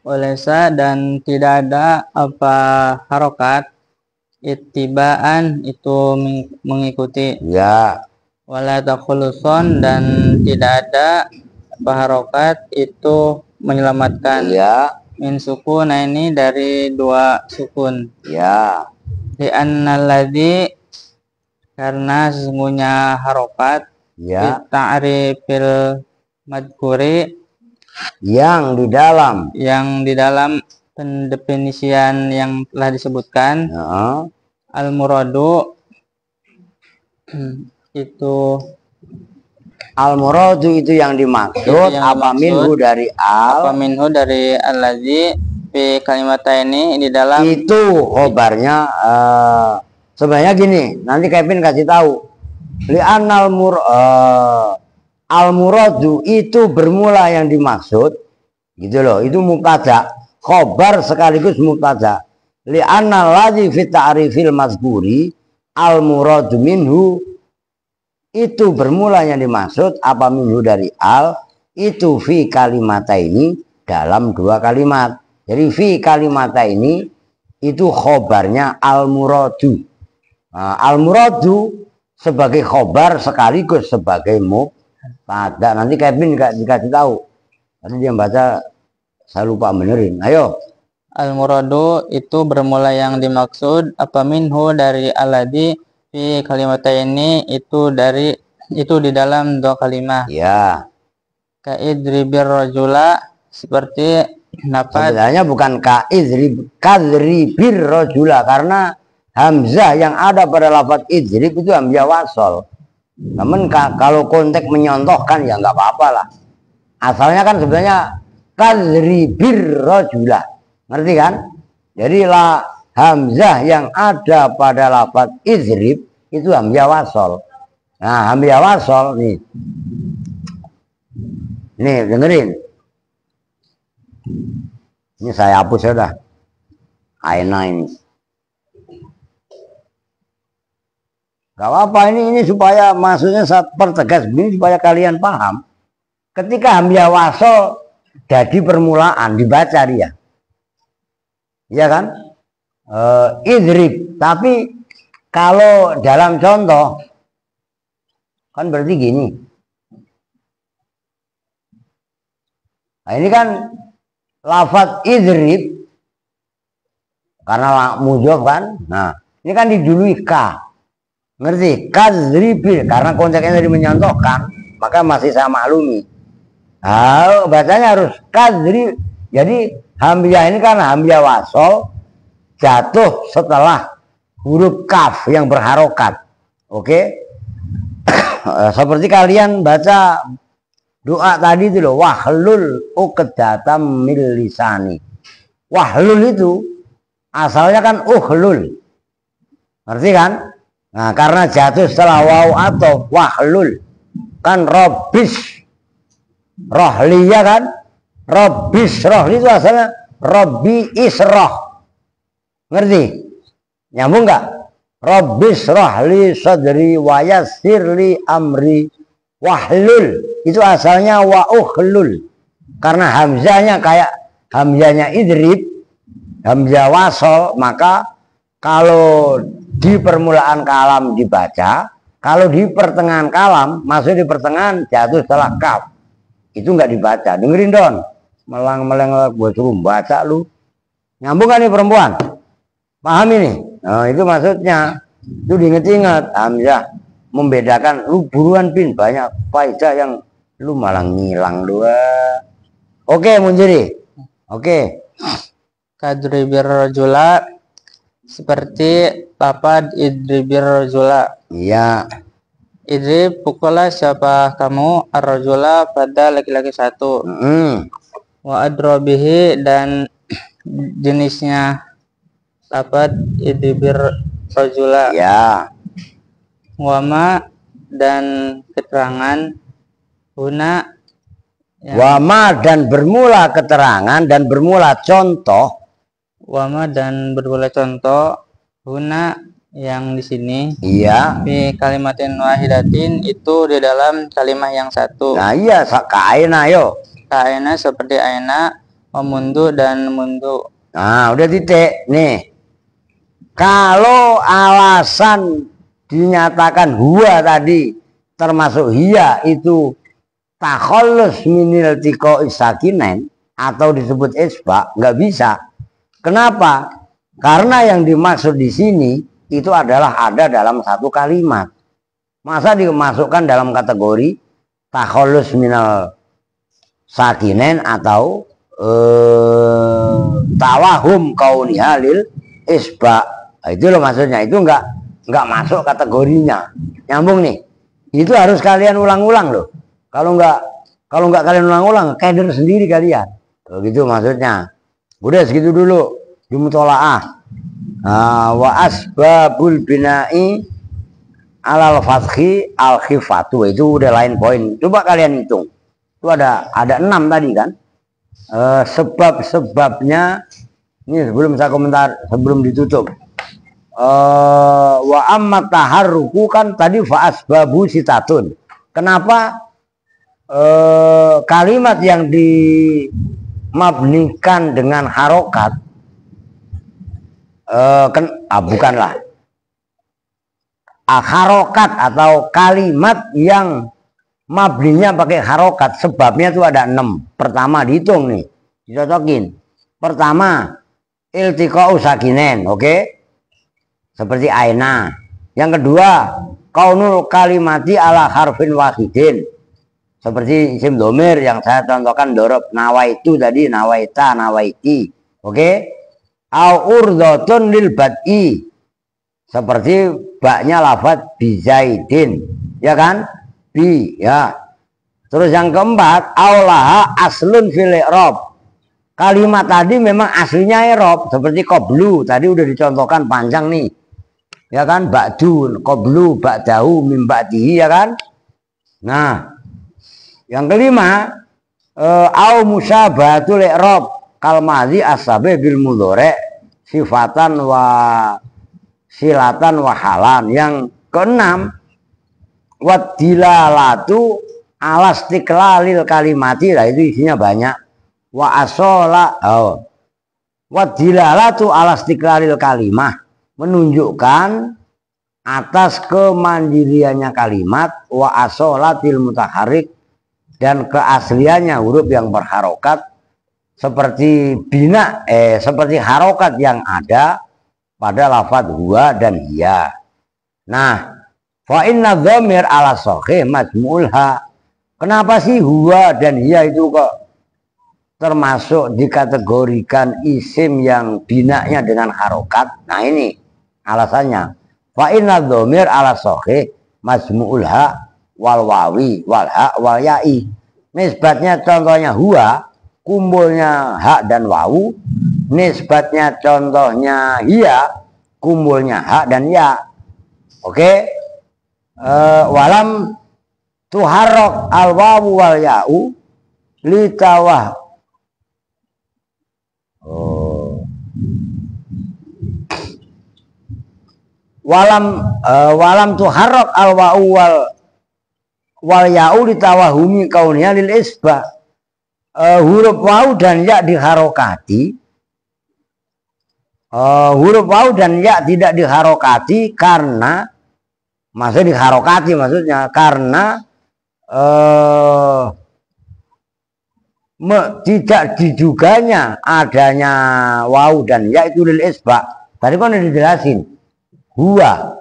Olesa dan tidak ada apa harokat ittibaan itu mengikuti ya. Wala takhuluson dan tidak ada apa harokat itu menyelamatkan ya. Min sukun ini dari dua sukun ya. Li'annalladzi karena sesungguhnya harokat ya. ta'rifil madhkuri yang di dalam pendefinisian yang telah disebutkan al-muradu itu al-muradu itu yang dimaksud apa minhu dari alladzi fi kalimataini di dalam itu khobarnya sebenarnya gini nanti Kevin kasih tahu li'annal al-muradu itu bermula yang dimaksud gitu loh itu mubtada khobar sekaligus mubtada li'annal ladzi fi ta'rifil mazkuri al-muradu minhu itu bermula yang dimaksud apa minhu dari al itu fi kalimataini dalam dua kalimat. Jadi fi kalimata ini itu khobarnya al-muradu. Nah, al-muradu sebagai khobar sekaligus sebagai mubtada. Nanti Kevin dikasih tahu. Tadi dia baca saya lupa benerin. Ayo. Al-muradu itu bermula yang dimaksud apa minhu dari alladzi fi kalimata ini itu di dalam dua kalimat. Ya. Ka'idribir rajula seperti sebenarnya bukan kadribir rajula karena hamzah yang ada pada lafaz idrib itu hamzah wasol. Namun kalau konteks menyontohkan ya nggak apa-apa lah. Asalnya kan sebenarnya kadribir rajula. Ngerti kan? Jadi hamzah yang ada pada lafaz idrib itu hamzah wasol. Nah, hamzah wasol nih. Nih, dengerin. Ini saya hapus ya dah. Aina ini. Gak apa-apa ini supaya maksudnya saya pertegas ini supaya kalian paham. Ketika hamzah wasol jadi permulaan dibaca dia. Iya kan? Idrib. Tapi kalau dalam contoh kan berarti gini. Nah, ini kan lafaz idrib karena mudhof kan. Nah, ini kan didului ka. Ngerti? Kadzribil, karena konteksnya tadi menyontohkan, maka masih saya maklumi. Bacanya harus kadzri. Jadi hamzah ini kan hamzah wasol jatuh setelah huruf kaf yang berharokat. Oke? Seperti kalian baca doa tadi itu loh, wahlul uqdatam min lisani. Wahlul itu asalnya kan uhlul. Ngerti kan? Nah, karena jatuh setelah waw atau wahlul kan robis rohliya kan, robis rohli itu asalnya robi isroh. Ngerti? Nyambung nggak? Robis rohli sadri wayasirli amri wahlul itu asalnya wa uhlul, karena hamzahnya kayak hamzahnya idrib, hamzah wasol, maka kalau di permulaan kalam dibaca, kalau di pertengahan kalam, maksud di pertengahan jatuh setelah kaf, itu nggak dibaca. Dengerin Don, melang-melang gue suruh baca lu. Nyambung kan nih perempuan? Paham ini? Nah, itu maksudnya. Itu diinget-inget, hamzah membedakan. Lu buruan Pin, banyak faedah yang lu malah ngilang dua. Oke, Munjiri. Oke. Kadribir rajula, seperti lapad idribir rajula. Iya. Idrib, pukullah siapa kamu ar-rajula pada laki-laki satu. Wa adrobihi, dan jenisnya lapad idribir rajula. Ya. Wama, dan keterangan huna. Wama, dan bermula keterangan dan bermula contoh. Wama, dan bermula contoh huna, yang di sini. Iya. Di kalimatin wahidatin, itu di dalam kalimat yang satu. Nah iya, kaina yo. Kaina seperti aina, mundu dan mundu. Nah udah titik nih. Kalau alasan dinyatakan huwa tadi termasuk hiya itu takhallus minil tiko isakinen atau disebut isba, nggak bisa. Kenapa? Karena yang dimaksud di sini itu adalah ada dalam satu kalimat. Masa dimasukkan dalam kategori takhallus minal sakinen atau tawahum kauniha lil isba. Nah, itu loh maksudnya, itu nggak masuk kategorinya. Nyambung nih. Itu harus kalian ulang-ulang loh. Kalau nggak kalian ulang-ulang, keder sendiri kalian. Begitu maksudnya. Udah segitu dulu di mutolaah. Wa asbabul bina'i alal fathi al khifatu, itu udah lain poin. Coba kalian hitung. Itu ada 6 tadi kan. Sebab-sebabnya ini sebelum saya komentar, sebelum ditutup. Wa amma taharruku kan tadi fa asbabu sitatun. Kenapa kalimat yang dimabnikan dengan harokat bukanlah harokat atau kalimat yang mabninya pakai harokat, sebabnya itu ada 6. Pertama dihitung nih, dicocokin. Pertama iltiqa'u sakinen, oke? Seperti aina. Yang kedua kaunul kalimati ala harfin wahidin, seperti isim domir yang saya contohkan dorob nawaitu tadi, nawaita, nawaiti, oke? Au urdotun lil bad'i, seperti baknya lafadz bizaidin, ya kan? Bi, ya. Terus yang keempat aulaha aslun fil i'rab, kalimat tadi memang aslinya i'rab, seperti qablu tadi udah dicontohkan panjang nih, ya kan? Ba'dun, qablu, ba'dahu, mim ba'dihi, ya kan? Nah, yang kelima au musyabahatul i'rab kal madhi asabe bil mudhari sifatan wa silatan wa halan. Yang keenam wadilalatu ala istiqlalil kalimati, lah itu isinya banyak. Wa asola wadilalatu ala istiqlalil kalimah, menunjukkan atas kemandiriannya kalimat. Wa asolatil mutaharrik, dan keasliannya huruf yang berharokat, seperti bina seperti harokat yang ada pada lafadz huwa dan hiya. Nah, Fa inna dhamir ala sahih majmu'ul ha. Kenapa sih huwa dan hiya itu kok termasuk dikategorikan isim yang binanya dengan harokat? Nah ini alasannya. Fa inna dhamir ala sahih majmu'ul ha wal wawi wal ha wal ya'i. Nisbatnya contohnya huwa, kumpulnya hak dan wawu. Nisbatnya contohnya hiya, kumpulnya hak dan ya. Oke. Walam tuharrok al wawu wal ya'u litawah. Walam tuharrok al wawu wal ya'u litawahumi kaunnya lil isbah. Huruf wawu dan ya diharokati. Huruf wawu dan ya tidak diharokati karena maksudnya diharokati maksudnya karena tidak diduganya adanya wawu dan ya itu lil isbah. Tadi kan udah dijelasin. Huwa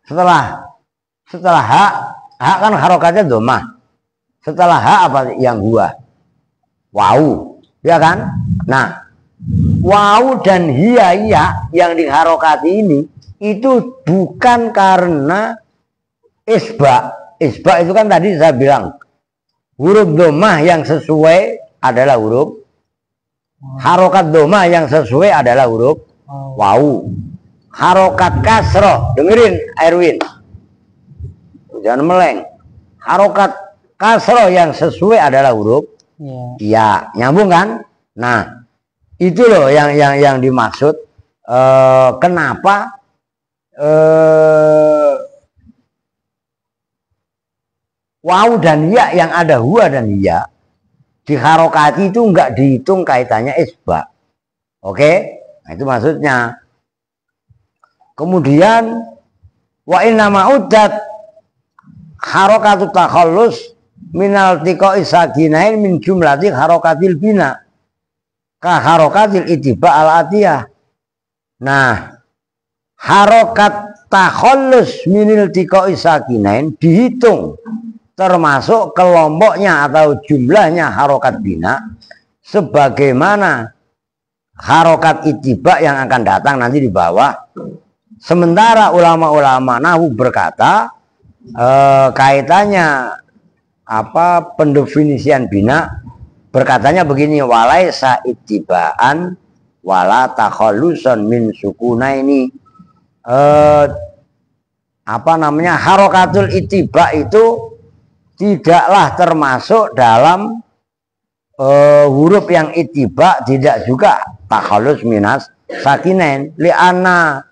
setelah hak kan harokatnya domah. Setelah hak apa yang huwa? Wawu, ya kan? Nah, wawu dan hiya yang diharokati ini itu bukan karena isba. Isba itu kan tadi saya bilang huruf domah yang sesuai adalah huruf harokat domah yang sesuai adalah huruf wawu. Harokat kasroh, dengerin Erwin, jangan meleng. Harokat kasroh yang sesuai adalah huruf ya, nyambung kan? Nah, itu loh yang dimaksud. Kenapa wawu dan ya yang ada huwa dan ya diharokati itu enggak dihitung kaitannya isba. Oke? Nah, itu maksudnya. Kemudian wa inna ma'uddat harokatu takhallus minal tiqa'i sakinain min jumlati harokatil bina ka harokatil itiba al atiyah. Nah, harokat takhallus minal tiqa'i sakinain dihitung termasuk kelompoknya atau jumlahnya harokat bina sebagaimana harokat itiba yang akan datang nanti di bawah. Sementara ulama-ulama nahwu berkata kaitannya apa pendefinisian bina berkatanya begini, walaisa ittibaan wala takhallusan min sukunaini. Apa namanya, harokatul ittiba itu tidaklah termasuk dalam huruf yang ittiba, tidak juga takhallus minas sakinain li'anna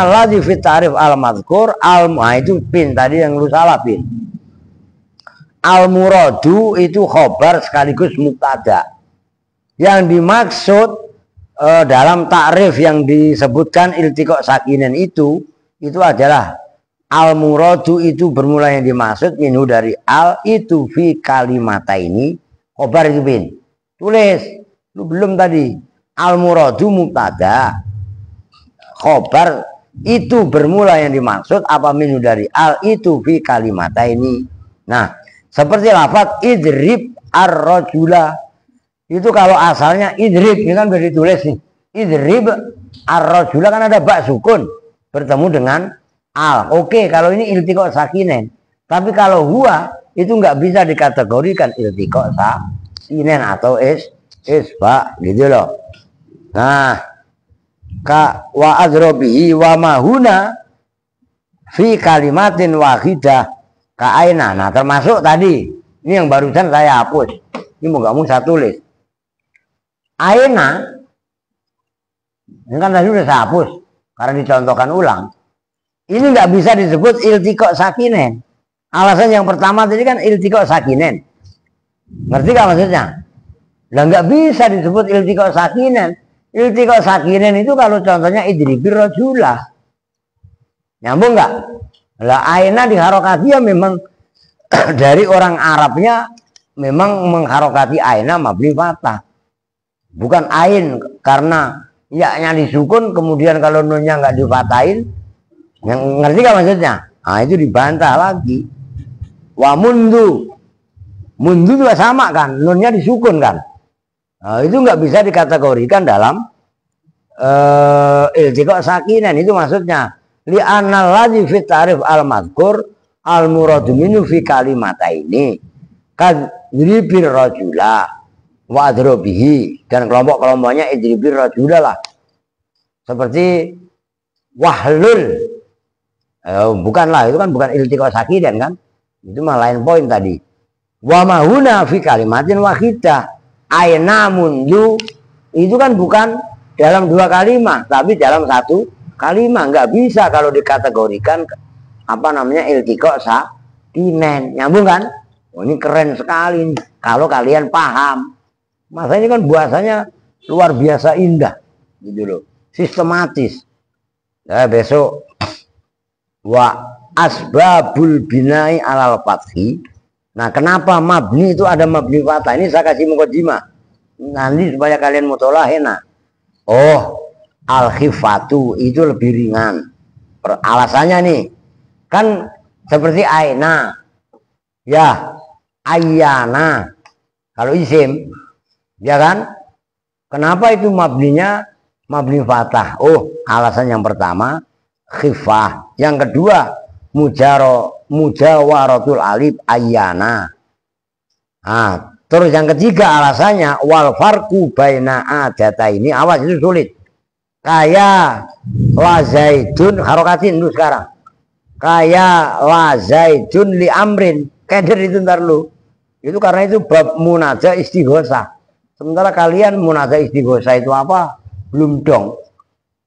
ladzi fi ta'rif al-madhkur itu pin tadi yang lu salah pin. Al-muradu itu khobar sekaligus mubtada. Yang dimaksud dalam takrif yang disebutkan iltiqa sakinen itu adalah al-muradu itu bermula yang dimaksud minhu dari al itu fi kalimata ini khobar itu pin. Tulis lu belum tadi. Al-muradu mubtada. Khobar itu bermula yang dimaksud apa minhu dari al itu fi kalimata ini. Nah, seperti lafaz idrib ar-rajula itu kalau asalnya idrib, ini kan sudah ditulis nih. Idrib ar-rajula kan ada ba sukun bertemu dengan al. Oke, kalau ini iltiqa sakinen. Tapi kalau huwa itu nggak bisa dikategorikan iltiqa sakinen atau isba gitu loh. Nah, ka wa azrobihi wa mahuna fi kalimatin wahidah ka aina. Nah, termasuk tadi ini yang barusan saya hapus, ini mau kamu saya tulis aina, ini kan tadi udah saya hapus karena dicontohkan ulang. Ini nggak bisa disebut iltiqa sakinen. Alasan yang pertama tadi kan iltiqa sakinen, ngerti gak maksudnya? Lah nggak bisa disebut iltiqa sakinen. Iltiqa sakinen itu kalau contohnya idribir rajula. Nyambung nggak? Lah aina diharokati ya memang dari orang Arabnya memang mengharokati aina mabni fathah. Bukan ain karena ya-nya disukun kemudian kalau nunnya nggak difatahin. Yang ngerti gak maksudnya? Nah, itu dibantah lagi. Wa mundu juga sama kan, nunnya disukun kan. Nah, itu nggak bisa dikategorikan dalam iltiqa sakinan. Itu maksudnya li anal ladzi fi ta'rif al madhkur al muradu minhu fi kalimataini kadribir rajula wa adrobihi, dan kelompok-kelompoknya idribir rajula lah, seperti wahlul. Bukanlah, itu kan bukan iltiqa sakinan kan, itu mah lain poin tadi. Wa mahuna fi kalimatin wahidah, aina mundu itu kan bukan dalam dua kalimat tapi dalam satu kalimat. Nggak bisa kalau dikategorikan apa namanya iltiqa sakinan. Nyambung kan? Oh, ini keren sekali nih kalau kalian paham. Masa ini kan bahasanya luar biasa indah gitu loh, sistematis. Ya, besok wa asbabul binai alal fathi. Nah, kenapa mabni itu ada mabni fathah? Ini saya kasih mukadimah nanti supaya kalian mutolahena. Oh, al khifatu itu lebih ringan. Alasannya nih kan seperti aina, ya, ayana kalau isim, ya kan? Kenapa itu mabninya mabni fathah? Oh, alasan yang pertama khifah, yang kedua mujawaratul alif ayana. Nah, terus yang ketiga alasannya wal farqu baina adata ini. Awas, itu sulit. Kayak la zaidun harokatin lu sekarang. Kayak la zaidun li amrin. Keder itu ntar lu. Itu karena itu bab munajah istighosah. Sementara kalian munajah istighosah itu apa? Belum dong.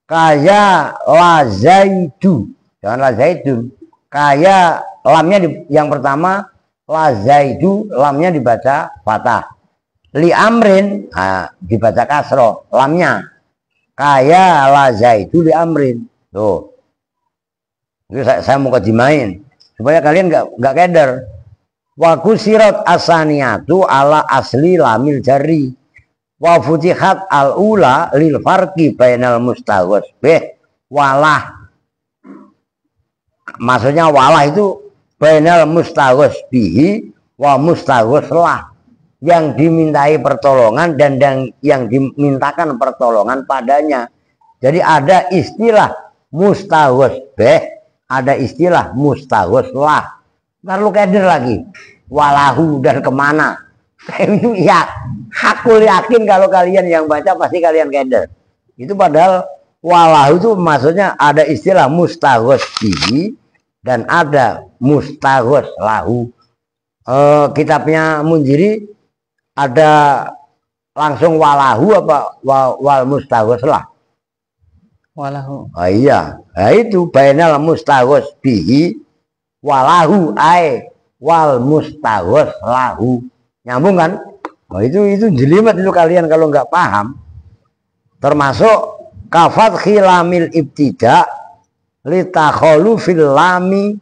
Kayak la zaidu, jangan la zaidun. Kayak lamnya yang pertama la zaidu, lamnya dibaca fathah. Li amrin, nah, dibaca kasroh lamnya. Kayak la zaidu li amrin. Tuh. Itu saya mau kedimain supaya kalian nggak keder. Wa kusirat asaniyatu ala asli lamil jari. Wa futihat al ula lil farqi bainal mustaghos bih walah. Maksudnya walah itu bainal mustaghos bihi wa mustaghos lah, yang dimintai pertolongan dan yang dimintakan pertolongan padanya. Jadi ada istilah mustaghos bih, ada istilah mustaghos lah. Ntar lu keder lagi walahu dan kemana. Ya, aku yakin kalau kalian yang baca pasti kalian keder. Itu padahal walahu itu maksudnya ada istilah mustaghos bihi dan ada mustaghos lahu. Kitabnya Munziri ada langsung walahu apa wal mustaghos lah? Walahu. Oh, iya, nah, itu bainal mustaghos bihi walahu ai wal mustaghos lahu. Nyambung kan? Oh, itu jelimet itu kalian kalau nggak paham. Termasuk kafat khilamil ibtida litakholu fil lami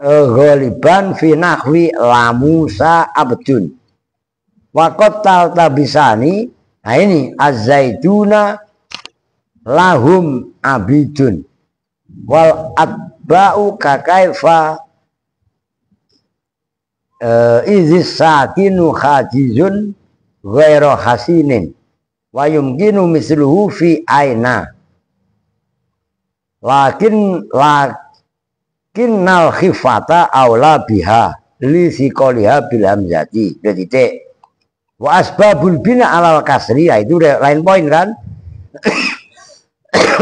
ghaliban fi nahwi lamusa abdun. Waqat taltabisani. Nah ini az-zaiduna lahum abidun wal atba'u kakaifa izis sakinu khajizun ghairu hasinin wa yumkinu misluhu fi aina lakinnal khifata aula biha li siqoliha bil hamzati. Titik. Wa asbabul bina alal kasri, itu lain poin kan.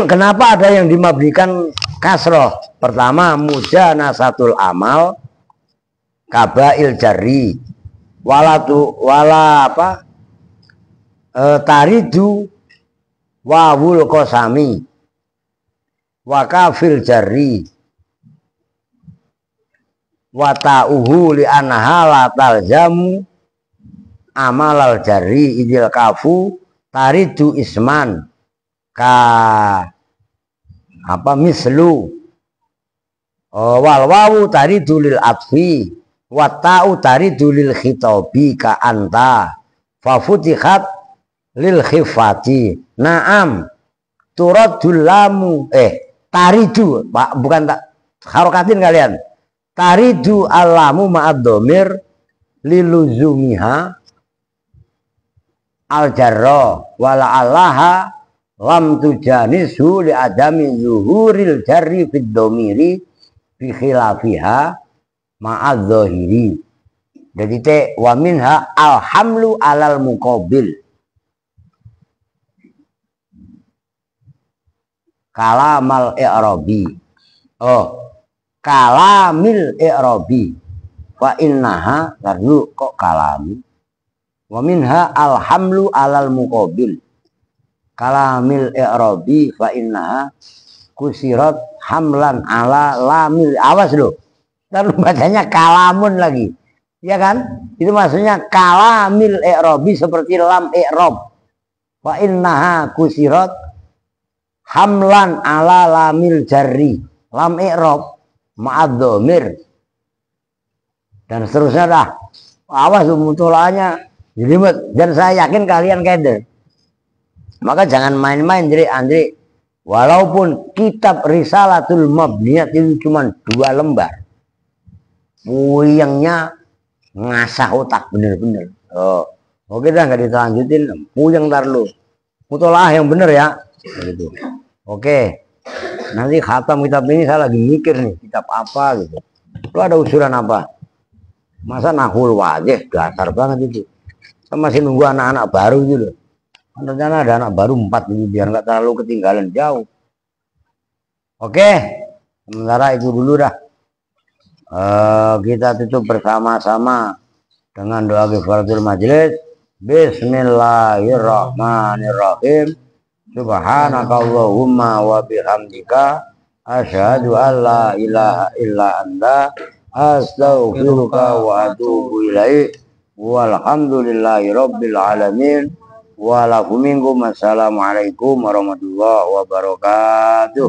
Kenapa ada yang dimabnikan kasroh? Pertama mujanasatul amal kabail jari taridu wawul kosami wakafil jari wata'uhu li anha la taljamu amalal jari idil kafu taridu isman ka mislu wal wawu taridu lil atfi wa ta'u taridu lil khitabi ka anta fa futihat lil khifati. Naam turadul lamu taridu, Pak, bukan tak harokatin kalian. Taridu alamu ma'ad domir liluzumiha al jarra wala allaha lam tujanisu li adami zuhuril jarri fid domiri fi khilafiha ma'ad zahiri. Jadi wa minha alhamlu alal muqabil kalamal i'rabi. Kalamil i'rabi wa innaha lalu kok kalami. Wa minha alhamlu alal muqabil kalamil i'rabi fa innaha kusirat hamlan ala lamil. Awas loh, lalu bacanya kalamun lagi, ya kan? Itu maksudnya kalamil i'rabi seperti lam i'rab. Fa innaha kusirat hamlan ala lamil jarri, lam i'rab ma'ad dhamir, dan seterusnya dah. Awas mutolaannya jelimet, dan saya yakin kalian keder. Maka jangan main-main jadi Andre. Walaupun kitab Risalatul Mabniyat itu cuma 2 lembar, puyengnya ngasah otak bener-bener. Oke dah, nggak dilanjutin, puyeng ntar lu. Mutolaah yang bener ya. Gitu. Oke. Nanti khatam kitab ini saya lagi mikir nih, kitab apa gitu. Lu ada usulan apa? Masa nahul wajih, dasar banget itu. Saya masih nunggu anak-anak baru gitu loh. Rencana ada anak baru 4 ini biar nggak terlalu ketinggalan jauh. Oke, sementara itu dulu dah. Kita tutup bersama-sama dengan doa kifaratul majelis. Bismillahirrahmanirrahim. Subhanakallahumma wa bihamdika asyhadu an la ilaha illa anta astaghfiruka wa atubu ilaik. Walhamdulillahi rabbil alamin. Assalamualaikum warahmatullahi wabarakatuh.